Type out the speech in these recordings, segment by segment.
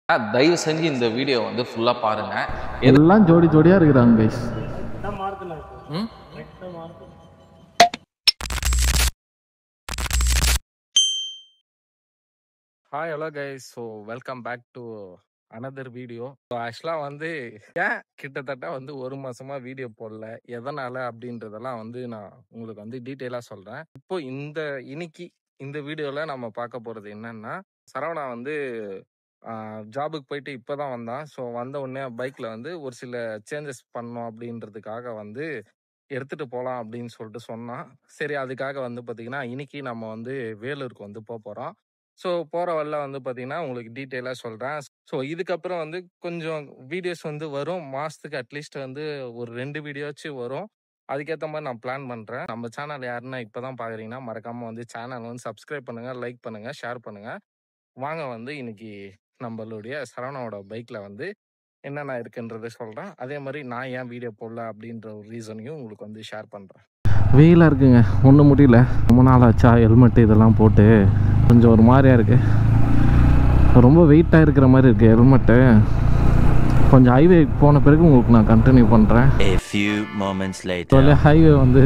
தயவு செஞ்சு இந்த வீடியோ வந்து ஃபுல்லா பாருங்க. எல்லாம் ஜோடி ஜோடியா இருக்கிறாங்க guys. Hi hello guys. So welcome back to another video. So ஆக்சுவலாக வந்து ஏன் கிட்டத்தட்ட வந்து 1 மாசமா வீடியோ போடல, எதனால அப்படின்றதெல்லாம் வந்து நான் உங்களுக்கு வந்து டீட்டெயிலாக சொல்கிறேன். இப்போ இன்னைக்கு இந்த வீடியோவில் நம்ம பார்க்க போகிறது என்னன்னா, சரவணா வந்து ஜாபுக்கு போயிட்டு இப்போ தான் வந்தான். ஸோ வந்த உடனே பைக்கில் வந்து ஒரு சில சேஞ்சஸ் பண்ணோம் அப்படின்றதுக்காக வந்து எடுத்துகிட்டு போகலாம் அப்படின்னு சொல்லிட்டு சொன்னான். சரி, அதுக்காக வந்து பார்த்திங்கன்னா இன்னைக்கு நம்ம வந்து வேலூருக்கு வந்து போகிறோம். ஸோ போகிற வழில வந்து பார்த்திங்கன்னா உங்களுக்கு டீட்டெயிலாக சொல்கிறேன். ஸோ இதுக்கப்புறம் வந்து கொஞ்சம் வீடியோஸ் வந்து வரும். மாதத்துக்கு அட்லீஸ்ட் வந்து ஒரு 2 வீடியோச்சும் வரும். அதுக்கேற்ற மாதிரி நான் பிளான் பண்ணுறேன். நம்ம சேனல் யாருன்னா இப்போ தான் பார்க்குறீங்கன்னா மறக்காமல் வந்து சேனல் வந்து சப்ஸ்கிரைப் பண்ணுங்கள், லைக் பண்ணுங்கள், ஷேர் பண்ணுங்கள். வாங்க வந்து இன்னைக்கு நம்மளுடைய சரவணாவோட பைக்கில் வந்து என்னென்ன இருக்குன்றதை சொல்கிறேன். அதே மாதிரி நான் ஏன் வீடியோ போடல அப்படின்ற ஒரு ரீசனையும் உங்களுக்கு வந்து ஷேர் பண்ணுறேன். வெயிலாக இருக்குங்க, ஒன்றும் முடியல. ரொம்ப நாள் ஆச்சா ஹெல்மெட்டு இதெல்லாம் போட்டு கொஞ்சம் ஒரு மாதிரியாக இருக்குது. ரொம்ப வெயிட்டாக இருக்கிற மாதிரி இருக்குது ஹெல்மெட்டு. கொஞ்சம் ஹைவே போன பிறகு உங்களுக்கு நான் கண்டினியூ பண்ணுறேன். ஹைவே வந்து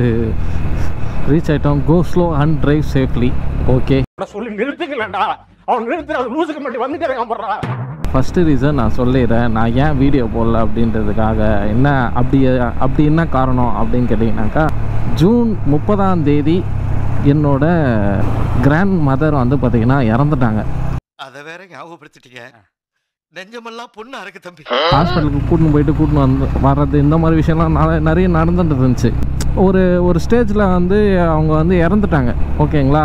ரீச் ஆகிட்டோம். Go slow and drive safely. Okay, சொல்லி நிறுத்துக்கலடா. அவன் நிறுத்துற லூசுக்கு மட்டும் வந்துட்டே போடுறா. ஃபஸ்ட்டு ரீசன் நான் சொல்லிடுறேன், நான் ஏன் வீடியோ போடல அப்படின்றதுக்காக. என்ன அப்படி என்ன காரணம் அப்படின்னு கேட்டிங்கனாக்கா, ஜூன் 30ஆம் தேதி என்னோட கிராண்ட் மதர் வந்து பார்த்திங்கன்னா இறந்துட்டாங்க. அதை வேற ஞாபகப்படுத்திட்டீங்க. நெஞ்சமெல்லாம் பொண்ணு அறக்கு தம்பி. ஹாஸ்பிட்டலுக்கு கூட்டின்னு வந்து வர்றது இந்த மாதிரி விஷயம்லாம் நிறைய நடந்துட்டு இருந்துச்சு. ஒரு ஸ்டேஜில் வந்து அவங்க வந்து இறந்துட்டாங்க. ஓகேங்களா?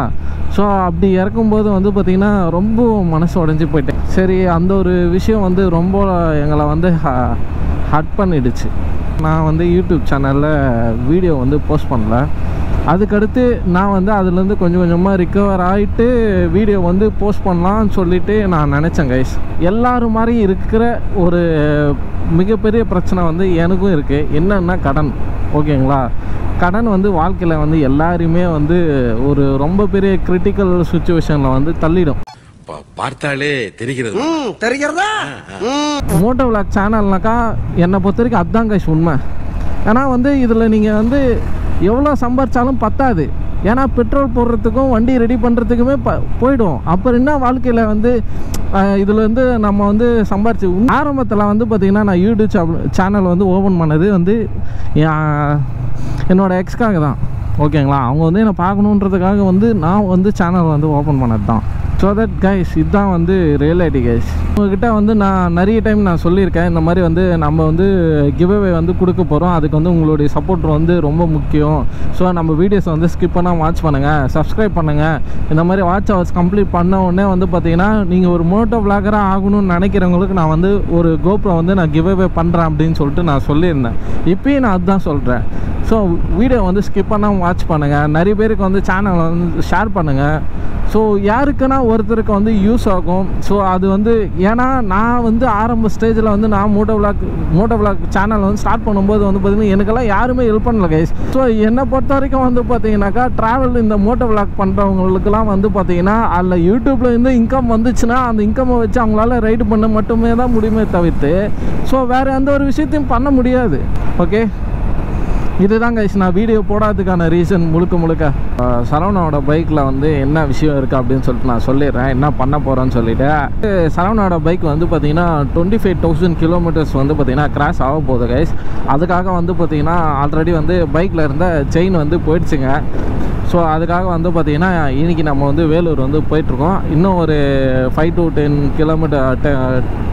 ஸோ அப்படி இறக்கும்போது வந்து பார்த்திங்கன்னா ரொம்ப மனசு உடஞ்சி போயிட்டேன். சரி, அந்த ஒரு விஷயம் வந்து ரொம்ப எங்களை வந்து ஹர்ட் பண்ணிடுச்சு. நான் வந்து யூடியூப் சேனலில் வீடியோ வந்து போஸ்ட் பண்ணல. அதுக்கடுத்து நான் வந்து அதுலேருந்து கொஞ்சம் கொஞ்சமாக ரிக்கவர் ஆகிட்டு வீடியோ வந்து போஸ்ட் பண்ணலான்னு சொல்லிவிட்டு நான் நினச்சேன் கைஸ். எல்லோரும் மாதிரி இருக்கிற ஒரு மிகப்பெரிய பிரச்சனை வந்து எனக்கும் இருக்குது. என்னன்னா கடன். ஓகேங்களா? கடன் வந்து வாழ்க்கையில் வந்து எல்லாருமே வந்து ஒரு ரொம்ப பெரிய கிரிட்டிக்கல் சுச்சுவேஷனில் வந்து தள்ளிடும். பார்த்தாலே தெரிகிறது. மோட்டோ விளாக் சேனல்னாக்கா என்னை பொறுத்த வரைக்கும் அதுதான் கைஸ் உண்மை. ஏன்னா வந்து இதில் நீங்கள் வந்து எவ்வளோ சம்பாரிச்சாலும் பத்தாது. ஏன்னா பெட்ரோல் போடுறதுக்கும் வண்டி ரெடி பண்ணுறதுக்குமே போயிடும். அப்புறம் என்ன வாழ்க்கையில் வந்து இதில் வந்து நம்ம வந்து சம்பாரிச்சு ஆரம்பத்தில் வந்து பார்த்திங்கன்னா நான் யூடியூப் சேனல் வந்து ஓப்பன் பண்ணது வந்து என்னோடய எக்ஸ்க்காக தான். ஓகேங்களா? அவங்க வந்து என்னை பார்க்கணுன்றதுக்காக வந்து நான் வந்து சேனல் வந்து ஓப்பன் பண்ணது தான். ஸோ தட் கைஸ், இதுதான் வந்து ரியாலிட்டி கைஸ். உங்கள்கிட்ட வந்து நான் நிறைய டைம் நான் சொல்லியிருக்கேன், இந்த மாதிரி வந்து நம்ம வந்து கிவ்அவே வந்து கொடுக்க போகிறோம். அதுக்கு வந்து உங்களுடைய சப்போர்ட் வந்து ரொம்ப முக்கியம். ஸோ நம்ம வீடியோஸை வந்து ஸ்கிப் பண்ணால் வாட்ச் பண்ணுங்கள், சப்ஸ்கிரைப் பண்ணுங்கள். இந்த மாதிரி வாட்ச் ஹவர்ஸ் கம்ப்ளீட் பண்ண உடனே வந்து பார்த்திங்கன்னா நீங்கள் ஒரு மோட்டோ விளாகராக ஆகணும்னு நினைக்கிறவங்களுக்கு நான் வந்து ஒரு கோப்ரோ வந்து நான் கிவ்அவே பண்ணுறேன் அப்படின்னு சொல்லிட்டு நான் சொல்லியிருந்தேன். இப்போயும் நான் அதுதான் சொல்கிறேன். ஸோ வீடியோ வந்து ஸ்கிப் பண்ணாமல் வாட்ச் பண்ணுங்கள். நிறைய பேருக்கு வந்து சேனலை வந்து ஷேர் பண்ணுங்கள். ஸோ யாருக்குன்னா ஒருத்தருக்கு வந்து யூஸ் ஆகும். ஸோ அது வந்து ஏன்னா நான் வந்து ஆரம்ப ஸ்டேஜில் வந்து நான் மோட்டோ விளாக் சேனல் வந்து ஸ்டார்ட் பண்ணும்போது வந்து பார்த்திங்கன்னா எனக்கெல்லாம் யாருமே ஹெல்ப் பண்ணல கைஸ். ஸோ என்னை பொறுத்த வரைக்கும் வந்து பார்த்திங்கனாக்கா ட்ராவல் இந்த மோட்டோ விளாக் பண்ணுறவங்களுக்குலாம் வந்து பார்த்திங்கன்னா அதில் யூடியூப்பில் இருந்து இன்கம் வந்துச்சுன்னா அந்த இன்கம்மை வச்சு அவங்களால ரைடு பண்ண மட்டுமே தான் முடியுமே தவிர்த்து ஸோ வேறு எந்த ஒரு விஷயத்தையும் பண்ண முடியாது. ஓகே, இதுதான் கைஸ் நான் வீடியோ போடாததுக்கான ரீசன். முழுக்க சரவணாவோட பைக்கில் வந்து என்ன விஷயம் இருக்குது அப்படின்னு சொல்லிட்டு நான் சொல்லிடுறேன், என்ன பண்ண போகிறேன்னு சொல்லிவிட்டு. சரவணாவோட பைக் வந்து பார்த்திங்கன்னா 25,000 கிலோமீட்டர்ஸ் வந்து பார்த்திங்கன்னா கிராஸ் ஆக போகுது கைஸ். அதுக்காக வந்து பார்த்திங்கன்னா ஆல்ரெடி வந்து பைக்கில் இருந்த செயின் வந்து போயிடுச்சுங்க. ஸோ அதுக்காக வந்து பார்த்திங்கன்னா இன்றைக்கி நம்ம வந்து வேலூர் வந்து போயிட்டுருக்கோம். இன்னும் ஒரு 5 to 10 கிலோமீட்டர்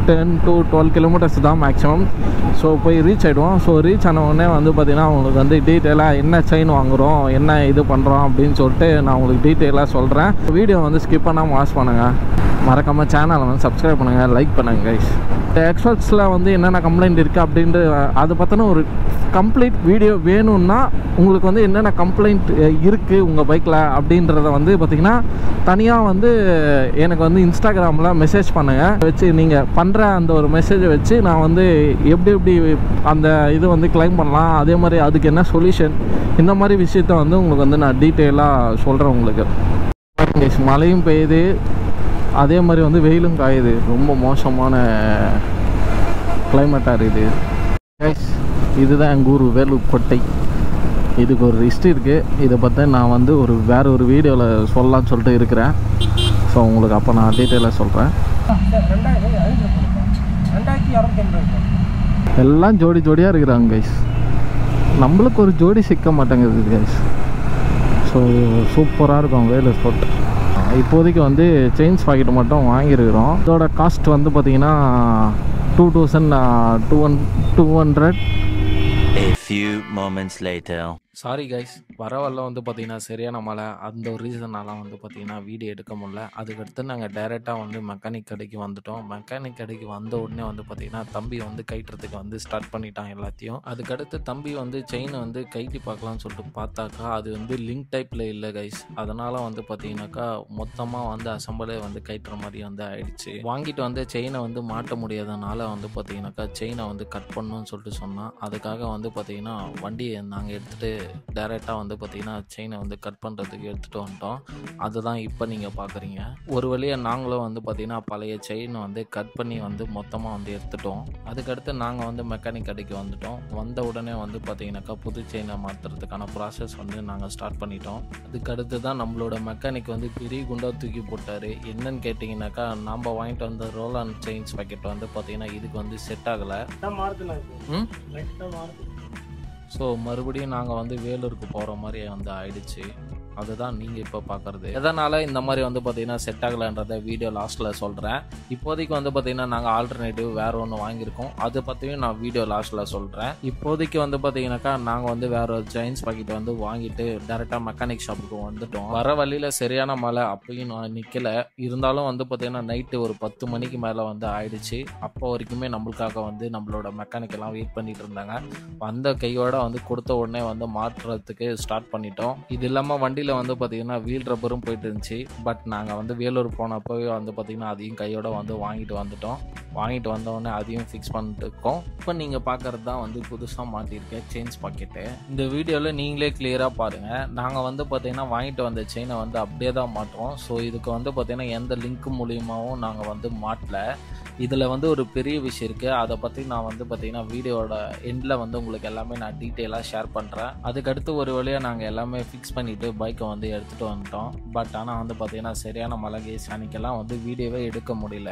10 to 12 கிலோமீட்டர்ஸ் தான் மேக்ஸிமம். ஸோ போய் ரீச் ஆகிடுவோம். ஸோ ரீச் ஆன உடனே வந்து பார்த்திங்கன்னா உங்களுக்கு வந்து டீட்டெயிலாக என்ன செயின் வாங்குகிறோம், என்ன இது பண்ணுறோம் அப்படின்னு சொல்லிட்டு நான் உங்களுக்கு டீட்டெயிலாக சொல்கிறேன். வீடியோ வந்து ஸ்கிப் பண்ணாமல் வாட்ச் பண்ணுங்கள். மறக்காமல் சேனலை வந்து சப்ஸ்கிரைப் பண்ணுங்கள், லைக் பண்ணுங்கள் கைஸ். எக்ஸ்பர்ட்ஸில் வந்து என்னென்ன கம்ப்ளைண்ட் இருக்குது அப்படின்ட்டு அதை பற்றின ஒரு கம்ப்ளீட் வீடியோ வேணும்னா உங்களுக்கு வந்து என்னென்ன கம்ப்ளைண்ட் இருக்குது உங்கள் பைக்கில் அப்படின்றத வந்து பார்த்திங்கன்னா தனியாக வந்து எனக்கு வந்து இன்ஸ்டாகிராமில் மெசேஜ் பண்ணுங்கள். வச்சு நீங்கள் பண்ணுற அந்த ஒரு மெசேஜை வச்சு நான் வந்து எப்படி அந்த இது வந்து கிளைம் பண்ணலாம், அதே மாதிரி அதுக்கு என்ன சொல்யூஷன், இந்த மாதிரி விஷயத்த வந்து உங்களுக்கு வந்து நான் டீட்டெயிலாக சொல்கிறேன் உங்களுக்கு. மழையும் பெய்யுது, அதே மாதிரி வந்து வெயிலும் காயுது. ரொம்ப மோசமான கிளைமேட்டாக இருக்குது கைஸ். இதுதான் எங்கள் ஊர் வேலூர் கோட்டை. இதுக்கு ஒரு ஹிஸ்ட்ரி இருக்குது. இதை பற்றி நான் வந்து வேறு ஒரு வீடியோவில் சொல்லலாம்னு சொல்லிட்டு இருக்கிறேன். ஸோ உங்களுக்கு அப்போ நான் டீட்டெயிலாக சொல்கிறேன். எல்லாம் ஜோடி ஜோடியாக இருக்கிறாங்க கைஸ். நம்மளுக்கு ஒரு ஜோடி சிக்க மாட்டேங்குது கைஸ். ஸோ சூப்பராக இருக்கும் வேலூர் கோட்டை. இப்போதைக்கு வந்து செயின்ஸ் பாக்கெட் மட்டும் வாங்கியிருக்கிறோம். இதோட காஸ்ட் வந்து பார்த்திங்கன்னா 2200. A few moments later. Sorry guys, வரவெல்லாம் வந்து பார்த்தீங்கன்னா சரியான மழை. அந்த ஒரு ரீசனாலாம் வந்து பார்த்தீங்கன்னா வீடியோ எடுக்க முடியல. அதுக்கடுத்து நாங்கள் டைரெக்டாக வந்து மெக்கானிக் கடைக்கு வந்துட்டோம். மெக்கானிக் கடைக்கு வந்த உடனே வந்து பார்த்தீங்கன்னா தம்பி வந்து கைட்டுறதுக்கு வந்து ஸ்டார்ட் பண்ணிட்டான் எல்லாத்தையும். அதுக்கடுத்து தம்பி வந்து செயினை வந்து கைட்டி பார்க்கலாம்னு சொல்லிட்டு பார்த்தாக்கா அது வந்து லிங்க் டைப்பில் இல்லை கைஸ். அதனால் வந்து பார்த்தீங்கன்னாக்கா மொத்தமாக வந்து அசம்பிளே வந்து கைட்டுற மாதிரி வந்து ஆயிடுச்சு. வாங்கிட்டு வந்து செயினை வந்து மாட்ட முடியாதனால வந்து பார்த்தீங்கன்னாக்கா செயினை வந்து கட் பண்ணணும்னு சொல்லிட்டு சொன்னான். அதுக்காக வந்து பார்த்தீங்கன்னா வண்டியை நாங்கள் எடுத்துகிட்டு டைரெக்டாக வந்து பார்த்தீங்கன்னா செயினை வந்து கட் பண்ணுறதுக்கு எடுத்துகிட்டு வந்துட்டோம். அதுதான் இப்போ நீங்கள் பார்க்குறீங்க. ஒரு வழியாக நாங்களும் வந்து பார்த்தீங்கன்னா பழைய செயினை வந்து கட் பண்ணி வந்து மொத்தமாக வந்து எடுத்துட்டோம். அதுக்கடுத்து நாங்கள் வந்து மெக்கானிக் கடைக்கு வந்துட்டோம். வந்த உடனே வந்து பார்த்தீங்கன்னாக்கா புது செயினை மாற்றுறதுக்கான ப்ராசஸ் வந்து நாங்கள் ஸ்டார்ட் பண்ணிட்டோம். அதுக்கடுத்து தான் நம்மளோட மெக்கானிக் வந்து பெரிய குண்டா தூக்கி போட்டார். என்னன்னு கேட்டிங்கனாக்கா நம்ம வாங்கிட்டு வந்த ரோல் அண்ட் செயின்ஸ் பாக்கெட் வந்து பார்த்தீங்கன்னா இதுக்கு வந்து செட் ஆகலை. ஸோ மறுபடியும் நாங்கள் வந்து வேலூருக்கு போகிற மாதிரி வந்து ஆயிடுச்சு. அதுதான் நீங்கள் இப்போ பார்க்குறது. எதனால் இந்த மாதிரி வந்து பார்த்திங்கன்னா செட் ஆகலைன்றதை வீடியோ லாஸ்ட்டில் சொல்கிறேன். இப்போதைக்கு வந்து பார்த்திங்கன்னா நாங்கள் ஆல்டர்னேட்டிவ் வேறு ஒன்று வாங்கியிருக்கோம். அதை பற்றியும் நான் வீடியோ லாஸ்ட்டில் சொல்கிறேன். இப்போதைக்கு வந்து பார்த்திங்கனாக்கா நாங்கள் வந்து வேறு ஒரு செயின்ஸ் பாக்கெட் வந்து வாங்கிட்டு டேரெக்டாக மெக்கானிக் ஷாப்புக்கு வந்துட்டோம். வர வழியில் சரியான மழை, அப்பயும் நான் நிற்கலை. இருந்தாலும் வந்து பார்த்திங்கன்னா நைட்டு ஒரு 10 மணிக்கு மேலே வந்து ஆயிடுச்சு. அப்போ வரைக்குமே நம்மளுக்காக வந்து நம்மளோட மெக்கானிக்கெல்லாம் வெயிட் பண்ணிட்டு இருந்தாங்க. வந்த கையோட வந்து கொடுத்த உடனே வந்து மாற்றுறதுக்கு ஸ்டார்ட் பண்ணிட்டோம். இது இல்லாமல் வண்டியில் வந்து பார்த்தீங்கன்னா வீல் ரப்பரும் போயிட்டு இருந்துச்சு. பட் நாங்கள் வந்து வேலூர் போனப்போவே வந்து பார்த்தீங்கன்னா அதையும் கையோட வந்து வாங்கிட்டு வந்துட்டோம். வாங்கிட்டு வந்தோடனே அதையும் ஃபிக்ஸ் பண்ணிட்டு இருக்கோம். இப்போ நீங்கள் பார்க்குறது தான் வந்து புதுசாக மாட்டியிருக்கேன் செயின்ஸ் பாக்கெட்டு. இந்த வீடியோவில் நீங்களே கிளியராக பாருங்கள். நாங்கள் வந்து பார்த்தீங்கன்னா வாங்கிட்டு வந்த செயினை வந்து அப்படியே தான் மாட்டுறோம். ஸோ இதுக்கு வந்து பார்த்தீங்கன்னா எந்த லிங்க் மூலியமாகவும் நாங்கள் வந்து மாட்டல. இதில் வந்து ஒரு பெரிய விஷயம் இருக்குது. அதை பற்றி நான் வந்து பார்த்தீங்கன்னா வீடியோட எண்டில் வந்து உங்களுக்கு எல்லாமே நான் டீட்டெயிலாக ஷேர் பண்ணுறேன். அதுக்கடுத்து ஒரு வழியாக நாங்கள் எல்லாமே ஃபிக்ஸ் பண்ணிவிட்டு பைக்கை வந்து எடுத்துகிட்டு வந்துட்டோம். பட் ஆனால் வந்து பார்த்திங்கன்னா சரியான மழை கேஸ் அன்றைக்கெல்லாம் வந்து வீடியோவே எடுக்க முடியல.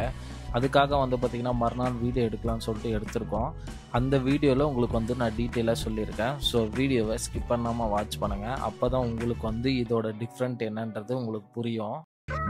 அதுக்காக வந்து பார்த்திங்கன்னா மறுநாள் வீடியோ எடுக்கலாம்னு சொல்லிட்டு எடுத்திருக்கோம். அந்த வீடியோவில் உங்களுக்கு வந்து நான் டீட்டெயிலாக சொல்லியிருக்கேன். ஸோ வீடியோவை ஸ்கிப் பண்ணாமல் வாட்ச் பண்ணுங்கள். அப்போ தான் உங்களுக்கு வந்து இதோட டிஃப்ரெண்ட் என்னன்றது உங்களுக்கு புரியும்.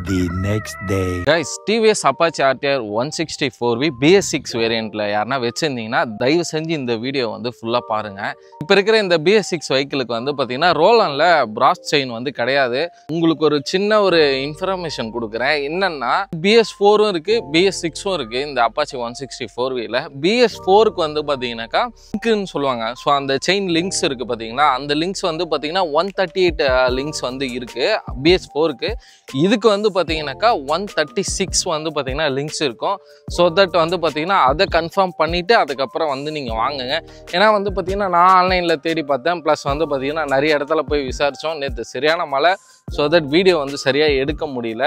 The next day. Guys, TVS Apache RTR 164V BS6 வேரியண்ட்டில் யாருன்னா வச்சுருந்தீங்கன்னா தயவு செஞ்சு இந்த வீடியோ வந்து ஃபுல்லாக பாருங்கள். இப்போ இருக்கிற இந்த BS6 வெஹிக்கிளுக்கு வந்து பார்த்தீங்கன்னா ரோலனில் பிராஸ் செயின் வந்து கிடையாது. உங்களுக்கு ஒரு சின்ன ஒரு இன்ஃபர்மேஷன் கொடுக்குறேன். என்னென்னா BS4ம் இருக்குது, BS6ம் இருக்குது இந்த அப்பாச்சி 164Vயில். BS4க்கு வந்து பார்த்தீங்கன்னாக்கா லிங்க்னு சொல்லுவாங்க. ஸோ அந்த செயின் லிங்க்ஸ் இருக்குது பார்த்தீங்கன்னா, அந்த லிங்க்ஸ் வந்து பார்த்தீங்கன்னா 138 லிங்க்ஸ் வந்து இருக்குது BS4க்கு. இதுக்கு வந்து பார்த்தீங்கன்னாக்கா 136 வந்து பார்த்தீங்கன்னா லிங்க்ஸ் இருக்கும். ஸோ தட் வந்து பார்த்தீங்கன்னா அதை கன்ஃபார்ம் பண்ணிவிட்டு அதுக்கப்புறம் வந்து நீங்கள் வாங்குங்க. ஏன்னா வந்து பார்த்தீங்கன்னா நான் ஆன்லைனில் தேடி பார்த்தேன். ப்ளஸ் வந்து பார்த்தீங்கன்னா நிறைய இடத்துல போய் விசாரித்தோம். நேற்று சரியான மழை. ஸோ தட் வீடியோ வந்து சரியாக எடுக்க முடியல.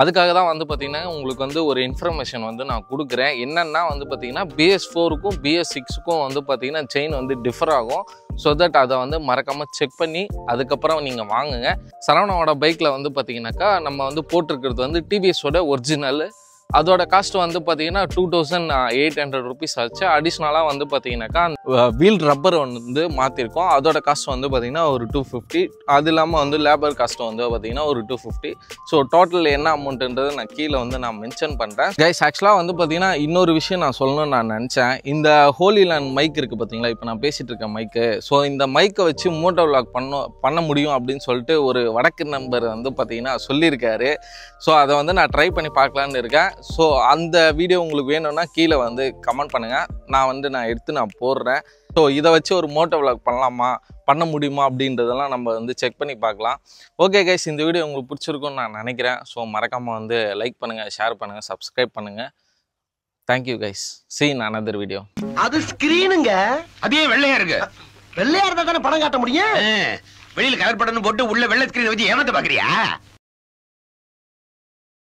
அதுக்காக தான் வந்து பார்த்திங்கன்னா உங்களுக்கு வந்து ஒரு இன்ஃபர்மேஷன் வந்து நான் கொடுக்குறேன். என்னென்னா வந்து பார்த்திங்கன்னா BS4க்கும் BS6க்கும் வந்து பார்த்திங்கன்னா செயின் வந்து டிஃபர் ஆகும். ஸோ தட் அதை வந்து மறக்காமல் செக் பண்ணி அதுக்கப்புறம் நீங்கள் வாங்குங்க. சரவணாவோட பைக்கில் வந்து பார்த்திங்கனாக்கா நம்ம வந்து போட்டிருக்கிறது வந்து டிவிஎஸோட ஒரிஜினல். அதோட காஸ்ட் வந்து பார்த்தீங்கன்னா 2800 rupees ஆச்சு. அடிஷ்னலாக வந்து பார்த்தீங்கன்னாக்கா வீல் ரப்பர் வந்து மாற்றிருக்கோம். அதோட காஸ்ட் வந்து பார்த்தீங்கன்னா ஒரு 250. அது இல்லாமல் வந்து லேபர் காஸ்ட் வந்து பார்த்தீங்கன்னா ஒரு 250. ஸோ டோட்டல் என்ன அமௌண்ட்டுன்றது நான் கீழே வந்து நான் மென்ஷன் பண்ணுறேன். கைஸ், ஆக்சுவலாக வந்து பார்த்தீங்கன்னா இன்னொரு விஷயம் நான் சொல்லணும்னு நான் நினச்சேன். இந்த ஹோலி லேண்ட் மைக் இருக்குது பார்த்தீங்களா, இப்போ நான் பேசிகிட்டு இருக்கேன் மைக்கு. ஸோ இந்த மைக்கை வச்சு மோட்டோ விளாக் பண்ண முடியும் அப்படின்னு சொல்லிட்டு ஒரு வடக்கு நம்பர் வந்து பார்த்தீங்கன்னா சொல்லியிருக்காரு. ஸோ அதை வந்து நான் ட்ரை பண்ணி பார்க்கலான்னு இருக்கேன். ஸோ அந்த வீடியோ உங்களுக்கு வேணும்னா கீழே வந்து கமெண்ட் பண்ணுங்கள். நான் எடுத்து நான் போடுறேன். ஸோ இதை வச்சு ஒரு மோட்டோ விளாக் பண்ண முடியுமா அப்படின்றதெல்லாம் நம்ம வந்து செக் பண்ணி பார்க்கலாம். ஓகே கைஸ், இந்த வீடியோ உங்களுக்கு பிடிச்சிருக்கும்னு நான் நினைக்கிறேன். ஸோ மறக்காமல் வந்து லைக் பண்ணுங்கள், ஷேர் பண்ணுங்கள், சப்ஸ்கிரைப் பண்ணுங்கள். Thank you guys. see in another video. அது ஸ்கிரீனுங்க. அதே வெள்ளையா இருக்கு. வெள்ளையா இருந்தா தானே படம் காட்ட முடியும். வெளியில கலர் படம்னு போட்டு உள்ள வெள்ளை ஸ்கிரீன் வச்சு ஏமாத்த பாக்குறியா?